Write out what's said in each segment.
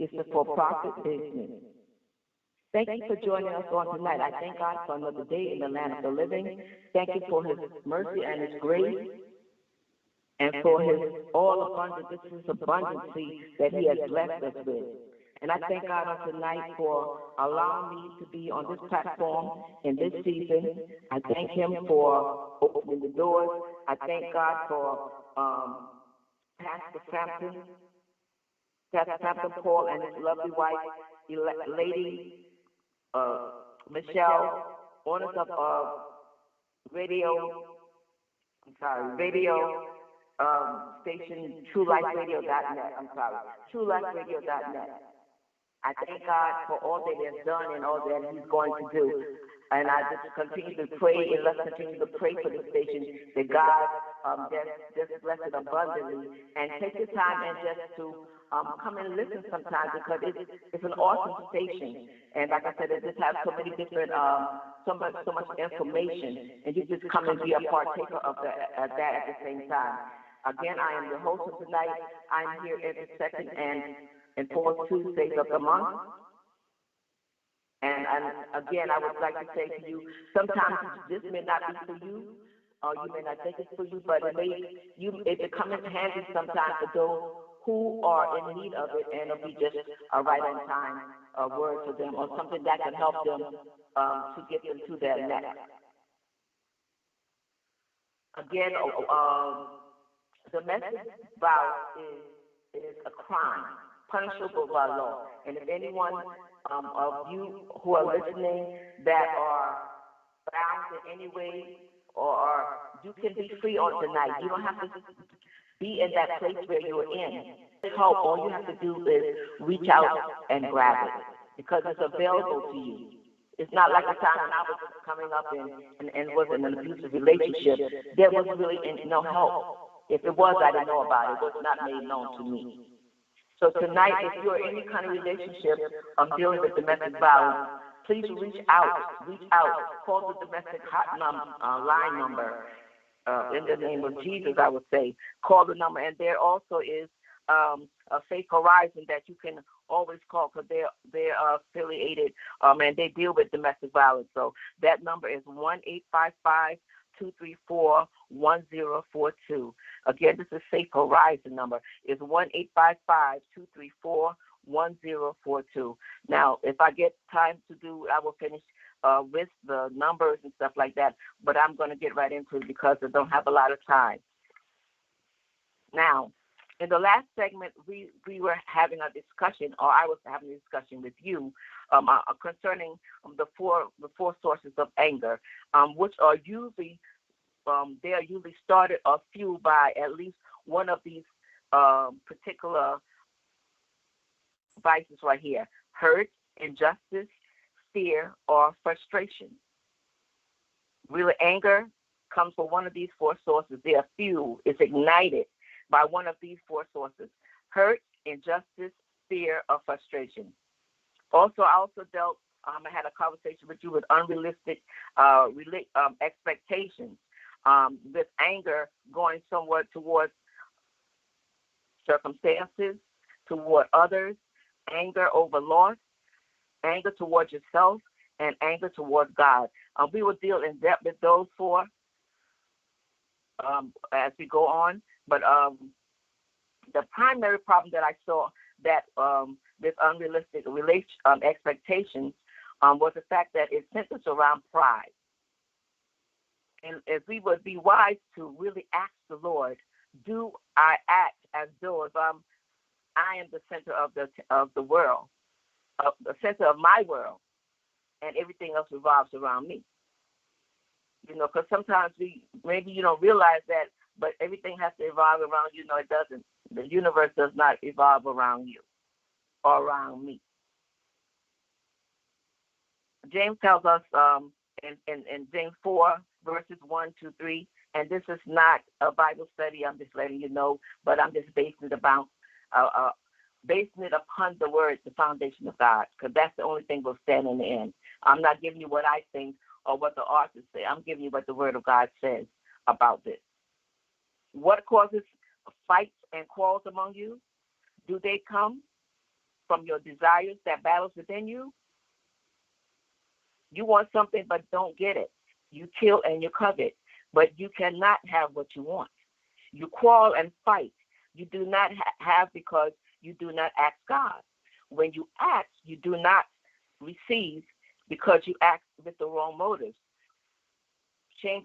It's a for-profit business. Thank you for joining us on tonight. I thank God for another day in the land of the living. Thank you for his mercy and his grace and for his all abundant, this is abundancy that he has blessed us with. And I thank God on tonight for allowing me to be on this platform in this season. I thank him for opening the doors. I thank God for Pastor Thompson Paul and his lovely wife, Lady Michelle, owners of radio station TruelifeRadio.net. TruelifeRadio.net. I thank God for all that he has done and all that he's going to do. And I just continue to pray, and let's continue to pray for the station that God just bless it abundantly. And take the time and just to come and listen sometimes, because it's an awesome station. And like I said, it just has so many different, so much information, and you just come and be a partaker of that at the same time. Again, I am your host of tonight. I'm here every second and fourth Tuesdays of the month. And again, I would like to say to you, sometimes this may not be for you, or you may not think it's for you, but it comes in handy sometimes for those who are in need of it, and it'll be just a right on time word for them, or something that can help them to get them to their next. Again, the message violence is a crime, punishable by law. And if anyone of you who are listening that are bound in any way, or you can be free on tonight. You don't have to be in that place where you're in. Help, all you have to do is reach out and grab it, because it's available to you. It's not like the time when I was coming up and was in an abusive relationship. There was really no help. If it was, I didn't know about it. It was not made known to me. So tonight, if you're in any kind of relationship dealing with domestic violence, please reach out. Call the domestic line number. In the name of Jesus, I would say. Call the number. And there also is a Faith Horizon that you can always call, because they're affiliated and they deal with domestic violence. So that number is 1-855-234-1042. Again, this is Faith Horizon number. It's 1-855-234-1042. Now, if I get time to do, I will finish with the numbers and stuff like that, but I'm going to get right into it because I don't have a lot of time. Now, in the last segment, we were having a discussion, or I was having a discussion with you concerning the four sources of anger, which are usually they are usually started or fueled by at least one of these particular vices right here: hurt, injustice, fear, or frustration. Really, anger comes from one of these four sources. They are fueled, it's ignited by one of these four sources: hurt, injustice, fear, or frustration. Also, I dealt, I had a conversation with you with unrealistic expectations, with anger going somewhat towards circumstances, toward others, anger over loss, anger towards yourself, and anger towards God. We will deal in depth with those four as we go on. But the primary problem that I saw that with unrealistic expectations was the fact that it centers around pride. And if we would be wise to really ask the Lord, do I act as though if I am the center of the world, the center of my world, and everything else revolves around me? You know, because sometimes maybe you don't realize that, but everything has to evolve around you. No, it doesn't. The universe does not evolve around you or around me. James tells us in James 4, verses 1, 2, 3, and this is not a Bible study. I'm just letting you know, but I'm just basing it upon the word, the foundation of God, because that's the only thing will stand in the end. I'm not giving you what I think or what the authors say. I'm giving you what the word of God says about this. What causes fights and quarrels among you? Do they come from your desires that battles within you. You want something but don't get it. You kill and you covet, but you cannot have what you want. You quarrel and fight. You do not have because you do not ask God. When you ask, you do not receive because you act with the wrong motives. We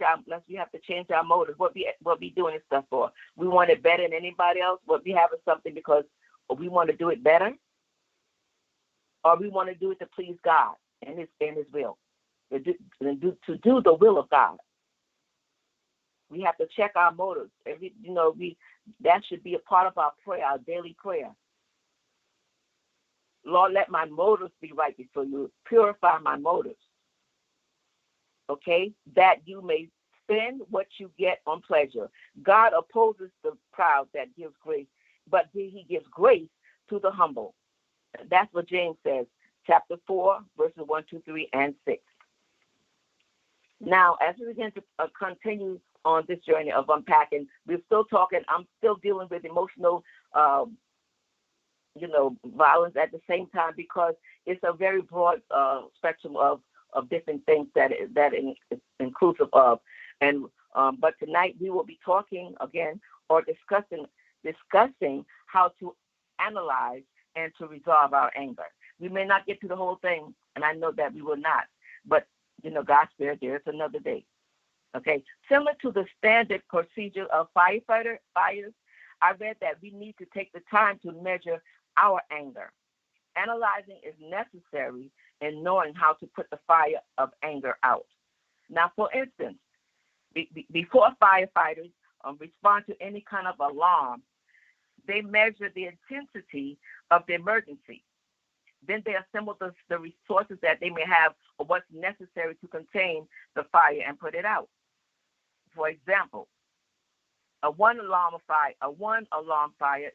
have to change our motives. What we doing this stuff for? We want it better than anybody else. What we have is something because we want to do it better, or we want to do it to please God and His will, to do the will of God. We have to check our motives. That should be a part of our prayer, our daily prayer. Lord, let my motives be right before you. Purify my motives. Okay? That you may spend what you get on pleasure. God opposes the proud that gives grace, but He gives grace to the humble. That's what James says, chapter 4, verses 1, 2, 3, and 6. Now, as we begin to continue on this journey of unpacking, we're still talking, I'm still dealing with emotional violence at the same time, because it's a very broad spectrum of different things that is inclusive of. And but tonight we will be talking again, or discussing how to analyze and to resolve our anger. We may not get to the whole thing, and I know that we will not, but God's Spirit, there is another day. Okay, similar to the standard procedure of fires, I read that we need to take the time to measure our anger. Analyzing is necessary in knowing how to put the fire of anger out. Now, for instance, before firefighters respond to any kind of alarm, they measure the intensity of the emergency. Then they assemble the resources that they may have or what's necessary to contain the fire and put it out. For example, a one alarm fire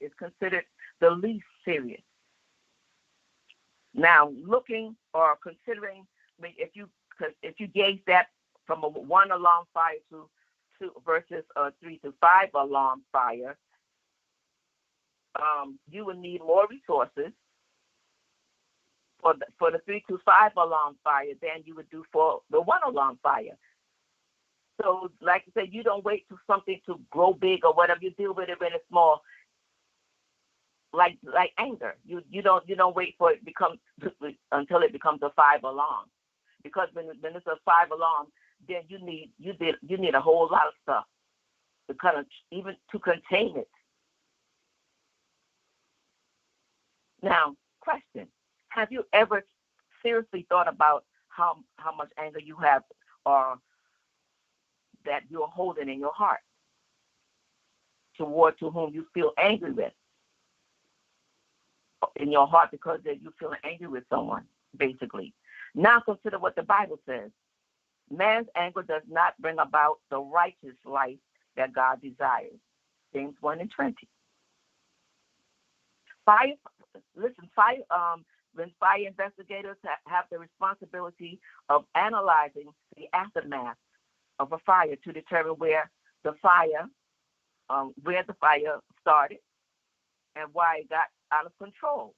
is considered the least serious. Now, looking or considering, if you gauge that from a one alarm fire to versus a 3 to 5 alarm fire, you will need more resources for the 3 to 5 alarm fire than you would do for the one alarm fire. So, like I said, you don't wait for something to grow big or whatever. You deal with it when it's small. Like anger, you don't wait for it until it becomes a 5 alarm, because when it's a 5 alarm, then you need a whole lot of stuff to kind of even to contain it. Now, question: have you ever seriously thought about how much anger you have, or that you're holding in your heart toward to whom you feel angry with? In your heart, because you're feeling angry with someone, basically. Now consider what the Bible says. Man's anger does not bring about the righteous life that God desires. James 1 and 20. When fire investigators have the responsibility of analyzing the aftermath of a fire to determine where the fire started and why it got out of control,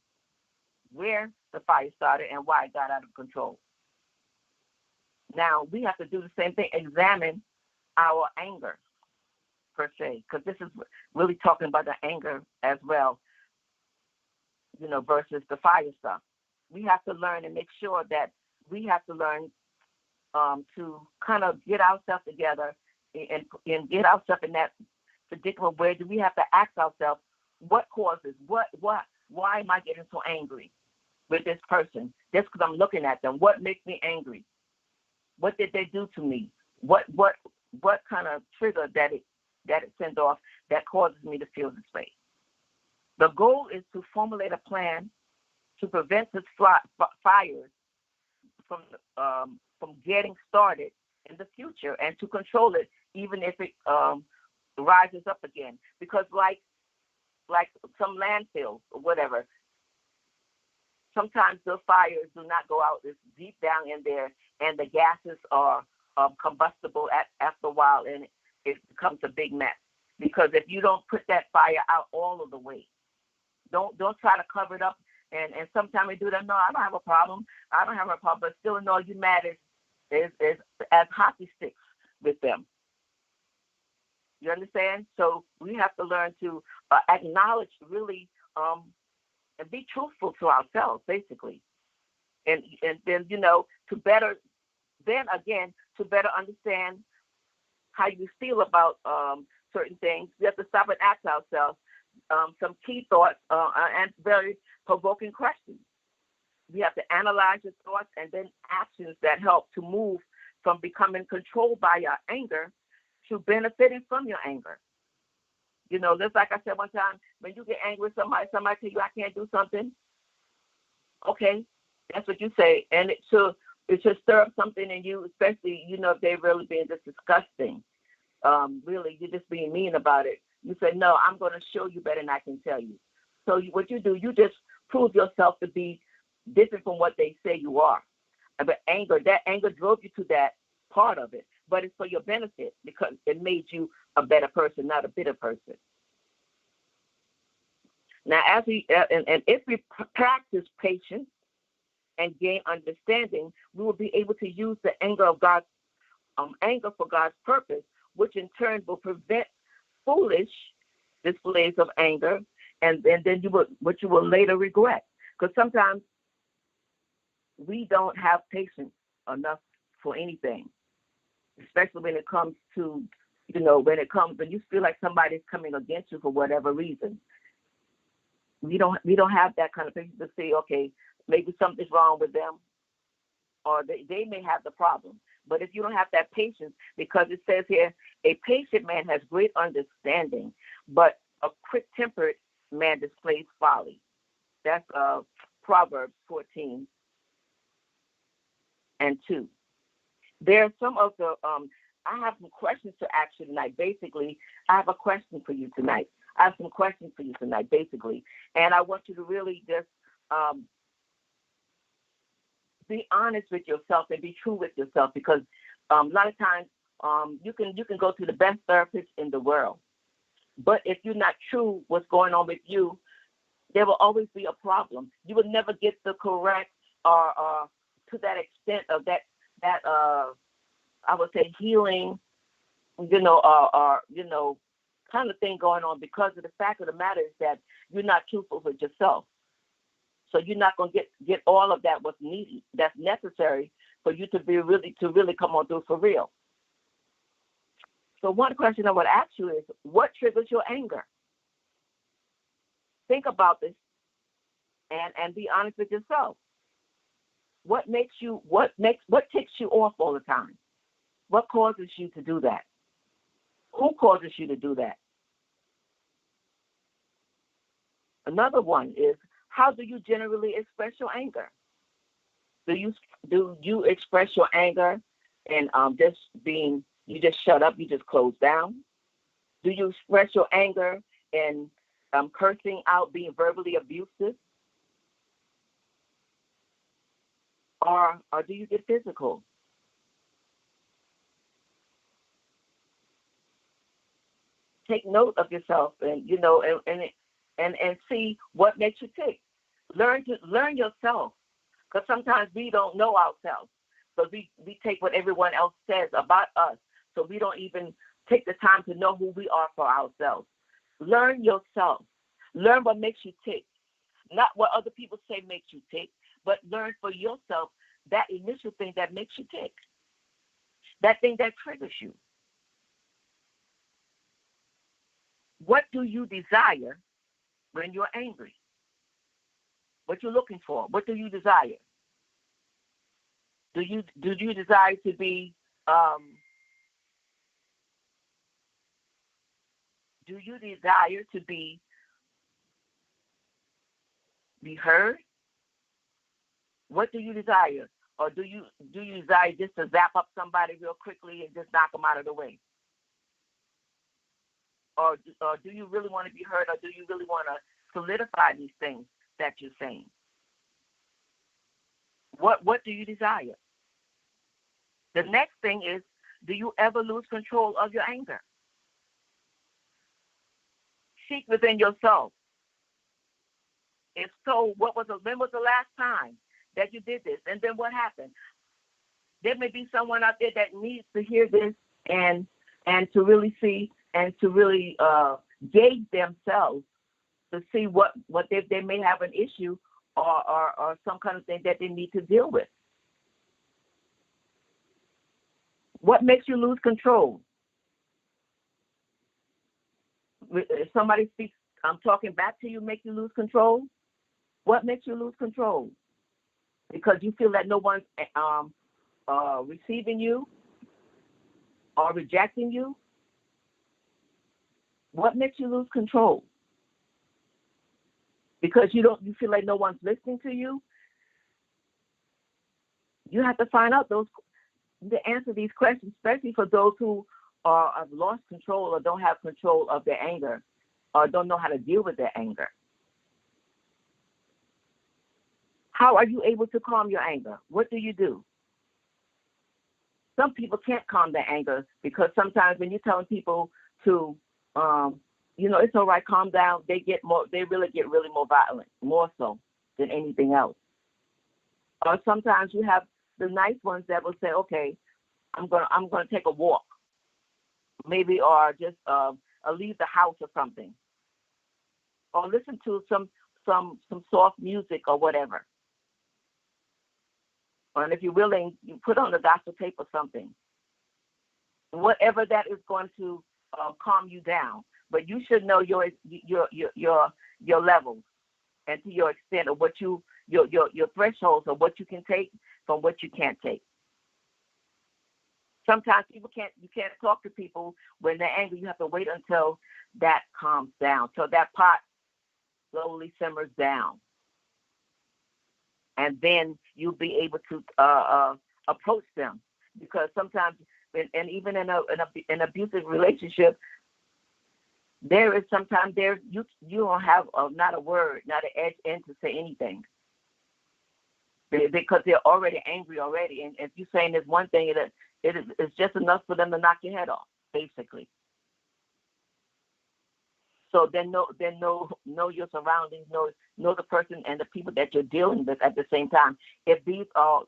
where the fire started and why it got out of control. Now, we have to do the same thing, examine our anger, per se, because this is really talking about the anger as well, versus the fire stuff. We have to learn and make sure that we have to learn to kind of get ourselves together and get ourselves in that predicament where do we have to ask ourselves, what causes, why am I getting so angry with this person? Just because I'm looking at them. What makes me angry? What did they do to me? What kind of trigger that it sends off that causes me to feel this way? The goal is to formulate a plan to prevent this fires from getting started in the future, and to control it even if it rises up again. Because like some landfills or whatever, sometimes the fires do not go out. It's deep down in there, and the gases are combustible after a while, and it becomes a big mess. Because if you don't put that fire out all of the way, don't try to cover it up And sometimes we do that. No, I don't have a problem. I don't have a problem. But still, no, you mad is as hockey sticks with them. You understand? So we have to learn to acknowledge really and be truthful to ourselves, basically. And then, to better, then again, to better understand how you feel about certain things, we have to stop and ask ourselves some key thoughts and very provoking questions. We have to analyze your thoughts and then actions that help to move from becoming controlled by your anger to benefiting from your anger. Just like I said one time, when you get angry with somebody tell you I can't do something. Okay, that's what you say, and it should stir up something in you, especially if they're really being just disgusting. Really, you're just being mean about it. You say, no, I'm going to show you better than I can tell you. So what you do, you just prove yourself to be different from what they say you are. But that anger drove you to that part of it, but it's for your benefit because it made you a better person, not a bitter person. Now, if we practice patience and gain understanding, we will be able to use the anger of God's anger for God's purpose, which in turn will prevent foolish displays of anger, and then you will later regret. Because sometimes we don't have patience enough for anything, especially when it comes to, when you feel like somebody's coming against you for whatever reason. We don't have that kind of patience to say, okay, maybe something's wrong with them, or they may have the problem. But if you don't have that patience, because it says here, a patient man has great understanding, but a quick-tempered man displays folly. That's Proverbs 14:2. There are some of the, I have some questions to ask you tonight. Basically, I have a question for you tonight. I have some questions for you tonight, basically. And I want you to really just be honest with yourself and be true with yourself, because a lot of times you can go to the best therapist in the world, but if you're not true what's going on with you, there will always be a problem. You will never get the correct or to that extent of that I would say healing, kind of thing going on, because of the fact of the matter is that you're not truthful with yourself. So you're not going to get all of that what's needed, that's necessary for you to really come on through for real. So one question I would ask you is, what triggers your anger? Think about this and be honest with yourself. What ticks you off all the time? What causes you to do that? Who causes you to do that? Another one is, how do you generally express your anger? Do you express your anger and you just shut up, you just close down? Do you express your anger and cursing out, being verbally abusive? Or do you get physical? Take note of yourself and see what makes you tick. Learn yourself, because sometimes we don't know ourselves. So we take what everyone else says about us. So we don't even take the time to know who we are for ourselves. Learn yourself. Learn what makes you tick. Not what other people say makes you tick, but learn for yourself that initial thing that makes you tick. That thing that triggers you. What do you desire when you're angry? What you're looking for? What do you desire? Do you desire to be heard? What do you desire? Or do you desire just to zap up somebody real quickly and just knock them out of the way? Or do you really want to be heard, or do you really want to solidify these things that you're saying? What do you desire? The next thing is, do you ever lose control of your anger? Seek within yourself. If so, when was the last time that you did this? And then what happened? There may be someone out there that needs to hear this and to really see and to really gauge themselves to see what they may have an issue or some kind of thing that they need to deal with. What makes you lose control? If somebody speaks, I'm talking back to you, make you lose control? What makes you lose control? Because you feel that no one's receiving you or rejecting you? What makes you lose control? Because you feel like no one's listening to you? You have to find out to answer these questions, especially for those who have lost control or don't have control of their anger or don't know how to deal with their anger. How are you able to calm your anger? What do you do? Some people can't calm their anger because sometimes when you're telling people to, it's all right, calm down, they really get more violent, more so than anything else. Or sometimes you have the nice ones that will say, okay, I'm gonna take a walk, maybe, or just leave the house or something, or listen to some soft music or whatever. And if you're willing, you put on the gospel tape or something, whatever that is going to calm you down. But you should know your levels and to your extent of what your thresholds of what you can take from what you can't take. Sometimes you can't talk to people when they're angry. You have to wait until that calms down, till that pot slowly simmers down, and then you'll be able to approach them. Because sometimes, and even in an abusive relationship, you don't have not a word, not an edge in to say anything, because they're already angry already. And if you're saying this one thing, it's just enough for them to knock your head off, basically. So then know your surroundings, know the person and the people that you're dealing with at the same time. If these are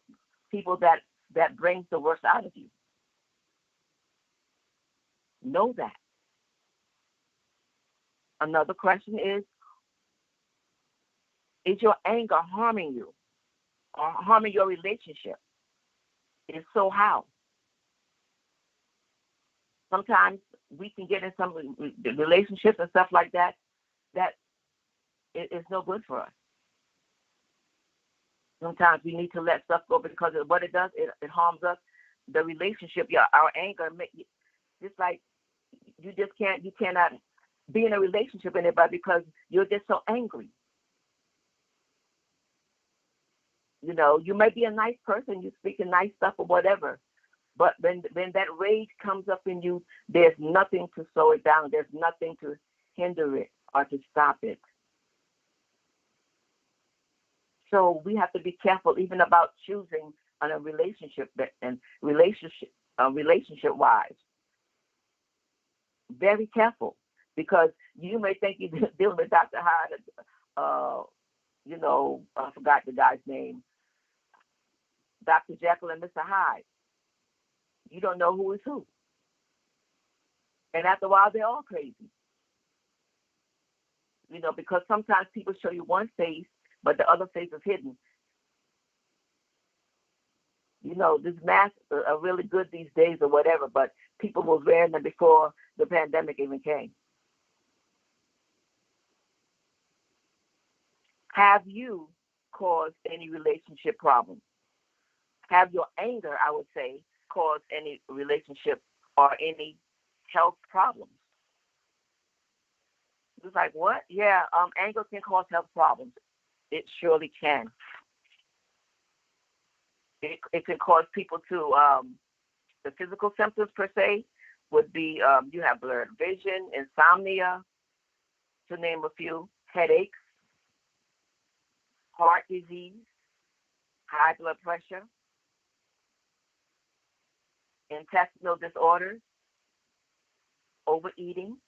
people that brings the worst out of you, know that. Another question is your anger harming you or harming your relationship? If so, how? Sometimes we can get in some relationships and stuff like that is no good for us. Sometimes we need to let stuff go because what it does, it harms us, the relationship, our anger. Just like you cannot be in a relationship with anybody because you're just so angry. You might be a nice person, you're speaking nice stuff or whatever, but when that rage comes up in you, there's nothing to slow it down. There's nothing to hinder it or to stop it. So we have to be careful even about choosing on a relationship wise. Very careful, because you may think you're dealing with Dr. Hyde, I forgot the guy's name, Dr. Jekyll and Mr. Hyde. You don't know who is who. And after a while, they're all crazy. Because sometimes people show you one face, but the other face is hidden. These masks are really good these days or whatever, but people was wearing them before the pandemic even came. Have you caused any relationship problems? Have your anger, I would say, caused any relationship or any health problems? It's like, what? Yeah, anger can cause health problems. It surely can. It can cause people to, the physical symptoms per se would be, you have blurred vision, insomnia, to name a few, headaches, heart disease, high blood pressure, intestinal disorders, overeating,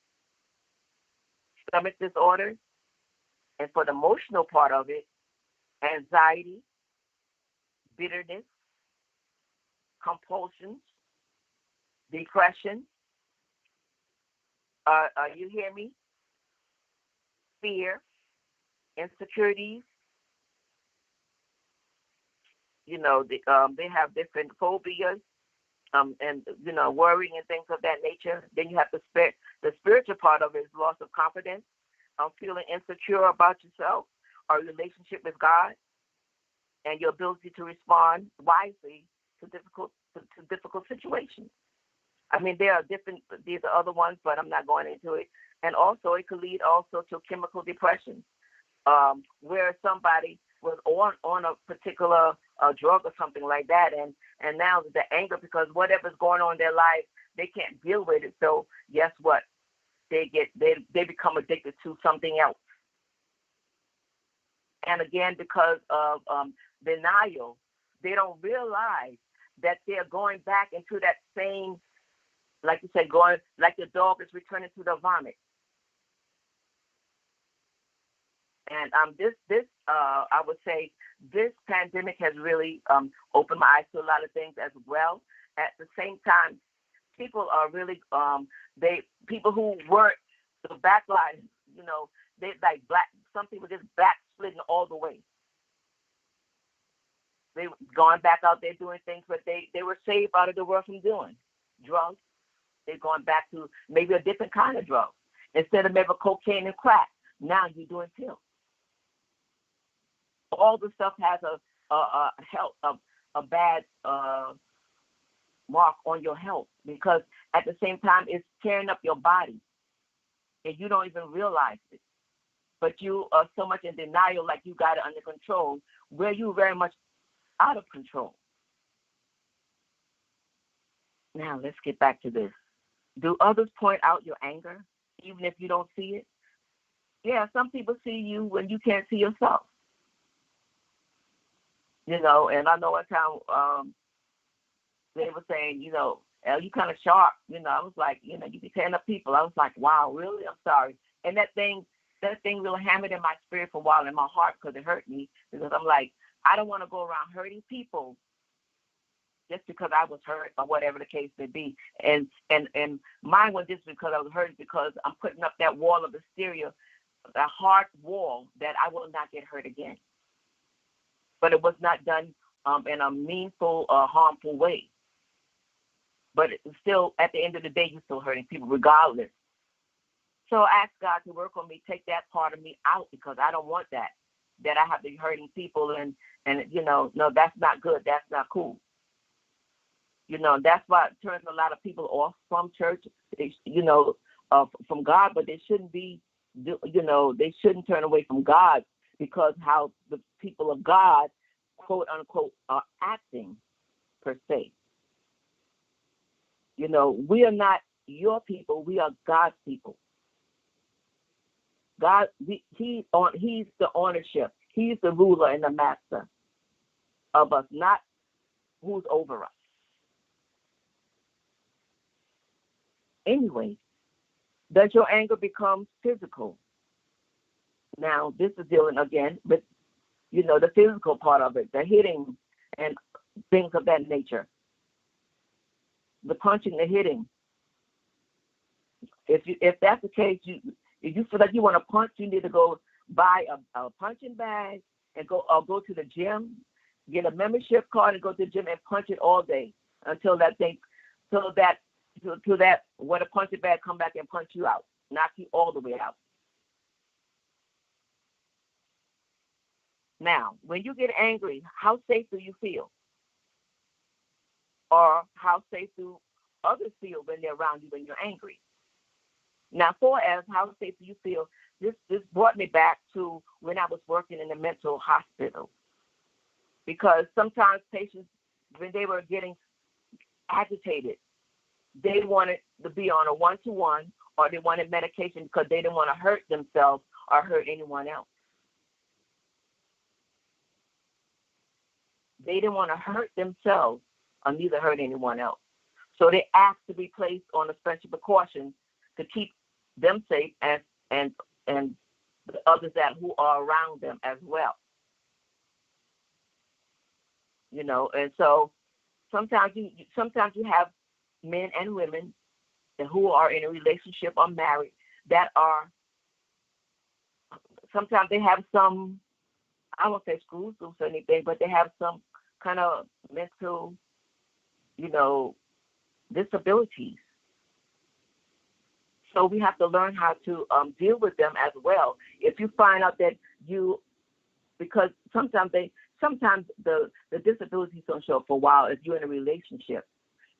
stomach disorders, And for the emotional part of it, anxiety, bitterness, compulsions, depression, you hear me? Fear, insecurities. They have different phobias, and worrying and things of that nature. Then you have the spiritual part of it is loss of confidence, feeling insecure about yourself or relationship with God, and your ability to respond wisely to difficult situations. I mean, there are different. These are other ones, but I'm not going into it. And also, it could lead also to chemical depression, where somebody was on a particular drug or something like that, and now the anger because whatever's going on in their life, they can't deal with it. So guess what? They become addicted to something else. And again, because of denial, they don't realize that they're going back into that same, like you said, going like the dog is returning to the vomit. And I would say this pandemic has really opened my eyes to a lot of things as well. At the same time, people are really people who weren't the backline, they like black. Some people just backsliding all the way. They gone back out there doing things, but they were saved out of the world from doing drugs. They're going back to maybe a different kind of drug. Instead of maybe cocaine and crack, now you're doing pills. All the stuff has a bad mark on your health because at the same time it's tearing up your body and you don't even realize it. But you are so much in denial, like you got it under control, where you very much out of control. Now let's get back to this. Do others point out your anger, even if you don't see it? Yeah, some people see you when you can't see yourself. And I know one time they were saying, "Elle, you kind of sharp." I was like, you be tearing up people. I was like, wow, really? I'm sorry. And that thing really hammered in my spirit for a while in my heart because it hurt me because I'm like, I don't want to go around hurting people just because I was hurt or whatever the case may be. And mine was just because I was hurt because I'm putting up that wall of hysteria, that hard wall that I will not get hurt again. But it was not done in a meaningful, harmful way. But it's still, at the end of the day, you're still hurting people regardless. So I ask God to work on me, take that part of me out because I don't want that I have to be hurting people and no, that's not good. That's not cool. That's why it turns a lot of people off from church, from God, but they shouldn't be, they shouldn't turn away from God because how the people of God, quote unquote, are acting per se. We are not your people. We are God's people. God, he's the ownership. He's the ruler and the master of us, not who's over us. Anyway, does your anger become physical? Now, this is dealing again with, the physical part of it, the hitting and things of that nature. The punching, the hitting. If that's the case, if you feel like you want to punch, you need to go buy a punching bag and go to the gym, get a membership card and go to the gym and punch it all day until that when a punching bag come back and punch you out, knock you all the way out. Now, when you get angry, how safe do you feel? Or how safe do others feel when they're around you when you're angry? Now, for as how safe do you feel, this brought me back to when I was working in the mental hospital. Because sometimes patients, when they were getting agitated, they wanted to be on a one-to-one or they wanted medication because they didn't want to hurt themselves or hurt anyone else. They didn't want to hurt themselves or neither hurt anyone else. So they asked to be placed on a special precaution to keep them safe and the others that who are around them as well. And so sometimes you have men and women who are in a relationship or married that are sometimes they have some, I won't say screws loose or anything, but they have some kind of mental, disabilities. So we have to learn how to deal with them as well. If you find out that because sometimes the disabilities don't show up for a while if you're in a relationship,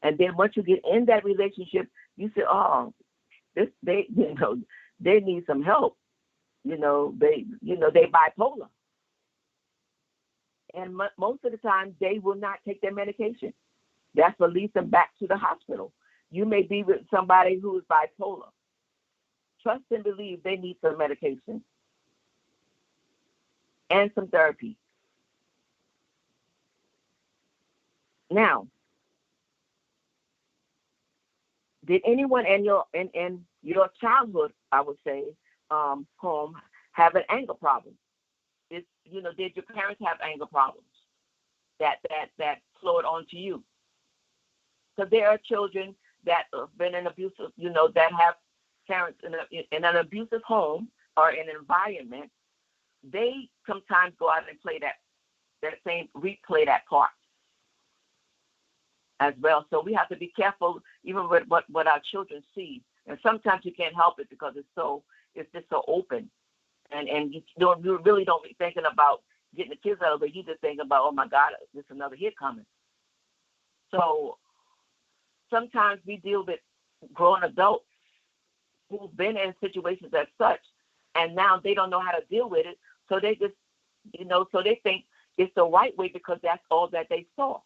and then once you get in that relationship, you say, oh, they need some help. They bipolar, and most of the time they will not take their medication. That's what leads them back to the hospital. You may be with somebody who is bipolar. Trust and believe they need some medication and some therapy. Now, did anyone in your childhood, I would say, home have an anger problem? Did your parents have anger problems that flowed onto you? Because there are children that have been in abusive, that have parents in an abusive home or in an environment. They sometimes go out and play replay that part as well. So we have to be careful even with what our children see. And sometimes you can't help it because it's just so open. And you really don't be thinking about getting the kids out of it. You just think about, oh my God, there's another hit coming. So sometimes we deal with grown adults who've been in situations as such, and now they don't know how to deal with it. So they just, so they think it's the right way because that's all that they saw.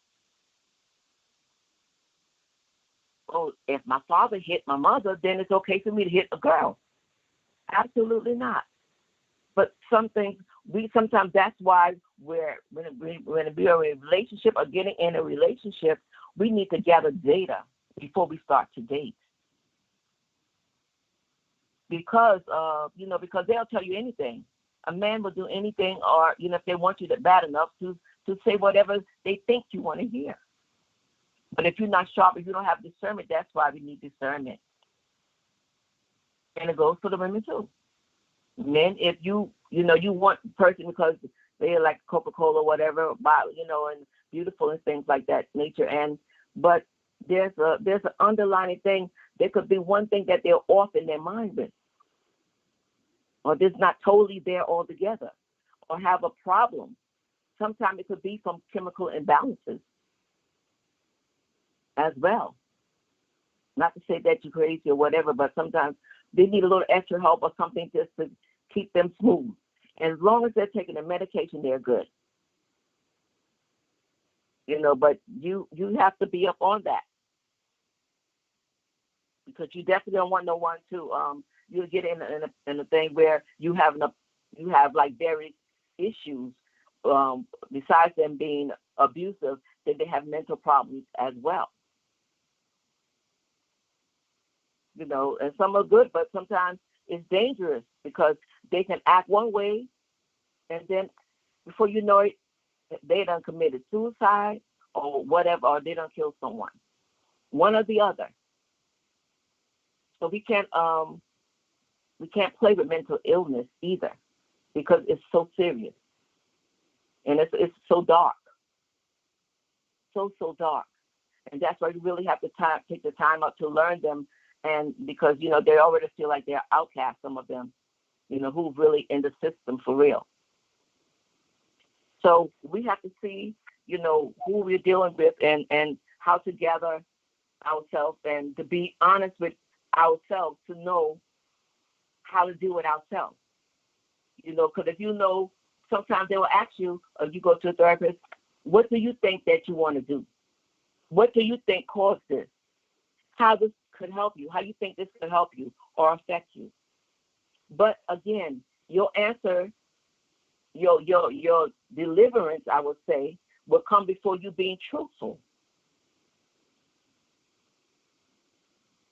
Oh, if my father hit my mother, then it's okay for me to hit a girl. Absolutely not. But sometimes that's why when we are in a relationship or getting in a relationship, we need to gather data before we start to date. Because because they'll tell you anything. A man will do anything, or if they want you to bad enough to say whatever they think you want to hear. But if you're not sharp, if you don't have discernment, that's why we need discernment. And it goes for the women too. Men, if you want a person because they're like Coca-Cola or whatever, and beautiful and things like that nature, but there's an underlying thing. There could be one thing that they're off in their mind with, or they're not totally there altogether, or have a problem. Sometimes it could be from chemical imbalances as well. Not to say that you're crazy or whatever, but sometimes they need a little extra help or something just to keep them smooth. And as long as they're taking the medication, they're good. But you have to be up on that, because you definitely don't want no one to you get in a thing where you have like various issues besides them being abusive, that they have mental problems as well. And some are good, but sometimes it's dangerous because they can act one way, and then before you know it, they done committed suicide or whatever, or they done killed someone, one or the other. So we can't play with mental illness either, because it's so serious and it's so dark, so dark, and that's why you really have to take the time out to learn them. And because they already feel like they're outcasts, some of them, who's really in the system for real. So we have to see, who we're dealing with and how to gather ourselves and to be honest with ourselves to know how to deal with ourselves. Because if sometimes they will ask you, or you go to a therapist, what do you think that you want to do? What do you think caused this? How this could help you? How you think this could help you or affect you? But again, your answer, your deliverance, I would say, will come before you being truthful.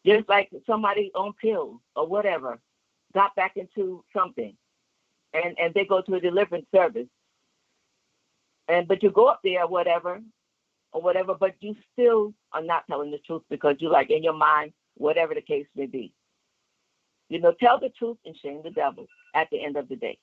Just like somebody on pills or whatever got back into something, and they go to a deliverance service, but you go up there or whatever, but you still are not telling the truth because you like in your mind, whatever the case may be. Tell the truth and shame the devil at the end of the day.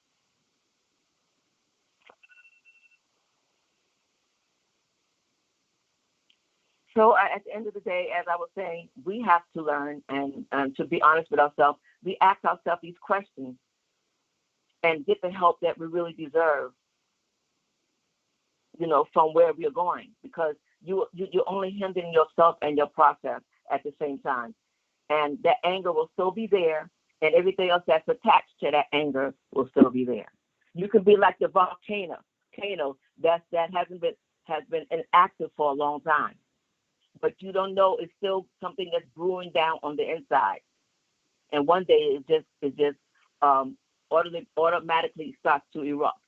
So at the end of the day, as I was saying, we have to learn and to be honest with ourselves. We ask ourselves these questions and get the help that we really deserve, from where we are going, because you're only hindering yourself and your process at the same time. And that anger will still be there, and everything else that's attached to that anger will still be there. You can be like the volcano that has been inactive for a long time, but you don't know it's still something that's brewing down on the inside. And one day it just automatically starts to erupt.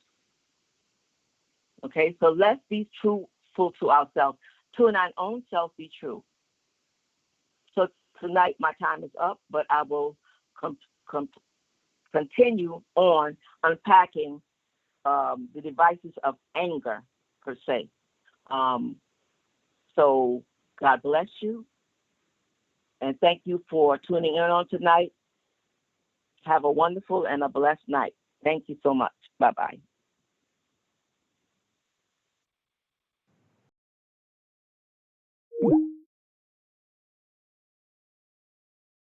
Okay, so let's be truthful to ourselves, to our own self, be true. So tonight my time is up, but I will continue on unpacking the devices of anger per se. So God bless you, and thank you for tuning in on tonight. Have a wonderful and a blessed night. Thank you so much. Bye-bye.